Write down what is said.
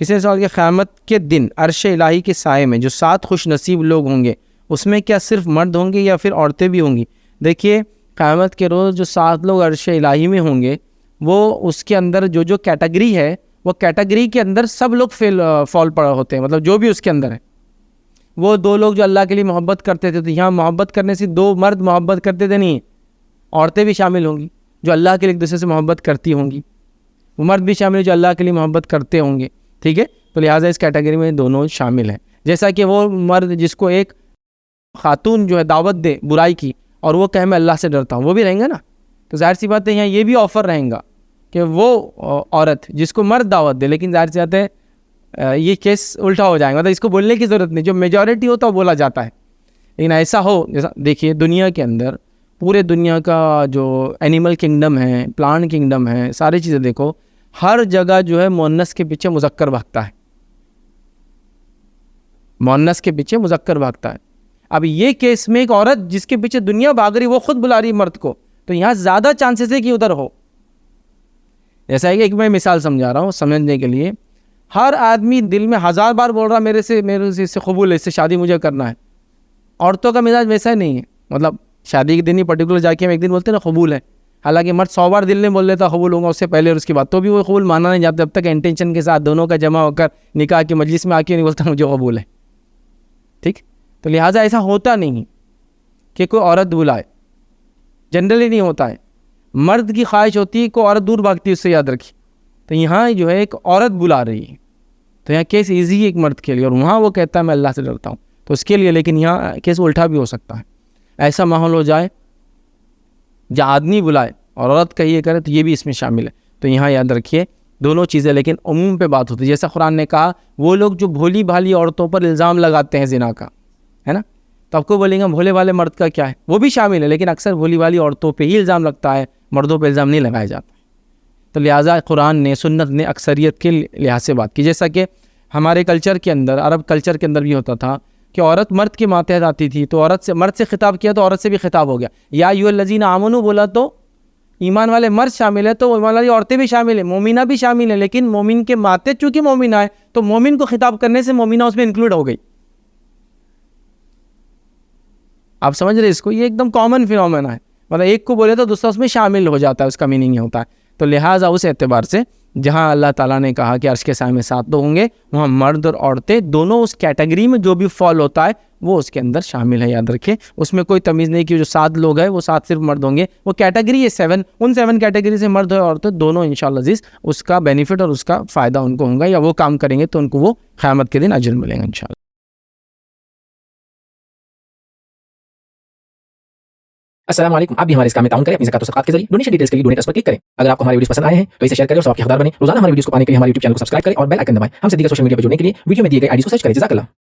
کسی نے سوال کیا قیامت کے دن عرش الہی کے سائے میں جو 7 خوش نصیب لوگ ہوں گے اس میں کیا صرف مرد ہوں گے یا پھر عورتیں بھی ہوں گی؟ دیکھیے قیامت کے روز جو 7 لوگ عرش الہی میں ہوں گے وہ اس کے اندر جو کیٹیگری ہے وہ کیٹیگری کے اندر سب لوگ فال پڑا ہوتے ہیں، مطلب جو بھی اس کے اندر ہے۔ وہ 2 لوگ جو اللہ کے لیے محبت کرتے تھے تو یہاں محبت کرنے سے 2 مرد محبت کرتے تھے نہیں، عورتیں بھی شامل ہوں گی جو اللہ کے لیے ایک دوسرے سے محبت کرتی ہوں گی، وہ مرد بھی شامل جو اللہ کے لیے محبت کرتے ہوں گے، ٹھیک ہے؟ تو لہٰذا اس کیٹیگری میں دونوں شامل ہیں۔ جیسا کہ وہ مرد جس کو ایک خاتون جو ہے دعوت دے برائی کی اور وہ کہے میں اللہ سے ڈرتا ہوں، وہ بھی رہیں گا نا، تو ظاہر سی بات ہے یہاں یہ بھی آفر رہیں گا کہ وہ عورت جس کو مرد دعوت دے، لیکن ظاہر سی بات ہے یہ کیس الٹا ہو جائے گا، مطلب اس کو بولنے کی ضرورت نہیں، جو میجورٹی ہوتا ہے وہ بولا جاتا ہے۔ لیکن ایسا ہو جیسا دیکھیے دنیا کے اندر پورے دنیا کا جو اینیمل کنگڈم ہے، پلانٹ کنگڈم ہے، ساری چیزیں دیکھو، ہر جگہ جو ہے مؤنث کے پیچھے مذکر بھاگتا ہے، مؤنث کے پیچھے مذکر بھاگتا ہے۔ اب یہ کیس میں ایک عورت جس کے پیچھے دنیا بھاگ رہی وہ خود بلا رہی مرد کو، تو یہاں زیادہ چانسز ہے کہ ادھر ہو۔ ایسا ہے کہ ایک میں مثال سمجھا رہا ہوں سمجھنے کے لیے، ہر آدمی دل میں 1000 بار بول رہا میرے سے اس سے قبول ہے، اس سے شادی مجھے کرنا ہے۔ عورتوں کا مزاج ویسا نہیں ہے، مطلب شادی کے دن ہی پرٹیکولر جا کے ہم ایک دن بولتے ہیں نا قبول ہے، حالانکہ مرد 100 بار دل میں بول لیتا قبول ہوں گا اس سے پہلے اور اس کے بعد، تو بھی وہ قبول مانا نہیں جاتا جب تک انٹینشن کے ساتھ دونوں کا جمع ہو کر نکاح کی مجلس میں آ کے نہیں بولتا مجھے قبول ہے، ٹھیک؟ تو لہٰذا ایسا ہوتا نہیں کہ کوئی عورت بلائے، جنرلی نہیں ہوتا ہے۔ مرد کی خواہش ہوتی ہے کوئی عورت دور بھاگتی ہے، اس سے یاد رکھی، تو یہاں جو ہے ایک عورت بلا رہی ہے، تو یہاں کیس ایزی ہے ایک مرد کے لیے، اور وہاں وہ کہتا ہے میں اللہ سے ڈرتا ہوں، تو اس کے لیے، لیکن یہاں کیس الٹا بھی ہو سکتا ہے، ایسا ماحول ہو جائے جہاں آدمی بلائے اور عورت کا یہ کرے تو یہ بھی اس میں شامل ہے۔ تو یہاں یاد رکھیے دونوں چیزیں، لیکن عموم پہ بات ہوتی ہے، جیسا قرآن نے کہا وہ لوگ جو بھولی بھالی عورتوں پر الزام لگاتے ہیں زنا کا، ہے نا، تو آپ کو بولیں گے بھولے والے مرد کا کیا ہے، وہ بھی شامل ہے، لیکن اکثر بھولی والی عورتوں پہ ہی الزام لگتا ہے، مردوں پہ الزام نہیں لگایا جاتا۔ تو لہٰذا قرآن نے، سنت نے اکثریت کے لحاظ سے بات کی، جیسا کہ ہمارے کلچر کے اندر، عرب کلچر کے اندر بھی ہوتا تھا کہ عورت مرد کے ماتحت آتی تھی، تو عورت سے مرد سے خطاب کیا تو عورت سے بھی خطاب ہو گیا، یا ایھا الذین آمنوا بولا تو ایمان والے مرد شامل ہے، تو ایمان والی عورتیں بھی شامل ہیں، مومنہ بھی شامل ہیں، لیکن مومن کے ماتحت چونکہ مومنہ ہے تو مومن کو خطاب کرنے سے مومنہ اس میں انکلوڈ ہو گئی۔ آپ سمجھ رہے اس کو؟ یہ ایک دم کامن فینومینا ہے، مطلب ایک کو بولے تو دوسرا اس میں شامل ہو جاتا ہے، اس کا میننگ یہ ہوتا ہے۔ تو لہٰذا اس اعتبار سے جہاں اللہ تعالیٰ نے کہا کہ عرش کے سائے میں 7 لوگ ہوں گے، وہاں مرد اور عورتیں دونوں اس کیٹیگری میں جو بھی فال ہوتا ہے وہ اس کے اندر شامل ہے، یاد رکھیں۔ اس میں کوئی تمیز نہیں کہ جو 7 لوگ ہیں وہ 7 صرف مرد ہوں گے، وہ کیٹیگری ہے 7، ان 7 کیٹیگری سے مرد اور عورتیں دونوں انشاءاللہ عزیز اس کا بینیفٹ اور اس کا فائدہ ان کو ہوگا، یا وہ کام کریں گے تو ان کو وہ قیامت کے دن اجر ملیں گا انشاءاللہ۔ السلام علیکم، آپ بھی ہمارے اس کام میں تعاون کریں اپنی زکات و صدقات کے ذریعے۔ ڈونیشن ڈیٹیلز کے لیے ڈونیٹ اس پر کلک کریں۔ اگر آپ کو ہماری ویڈیوز پسند آئے ہیں تو اسے شیئر کریں اور ثواب کے حقدار بنیں۔ روزانہ ہماری ویڈیوز کو پانے کے لیے ہمارے یوٹیوب چینل کو سبسکرائب کریں اور بیل آئکن دبائیں۔ ہم سے دیگر سوشل میڈیا پر جڑنے کے لیے ویڈیو میں دیے گئے آئی ڈی کو سرچ کریں۔ جزاک اللہ۔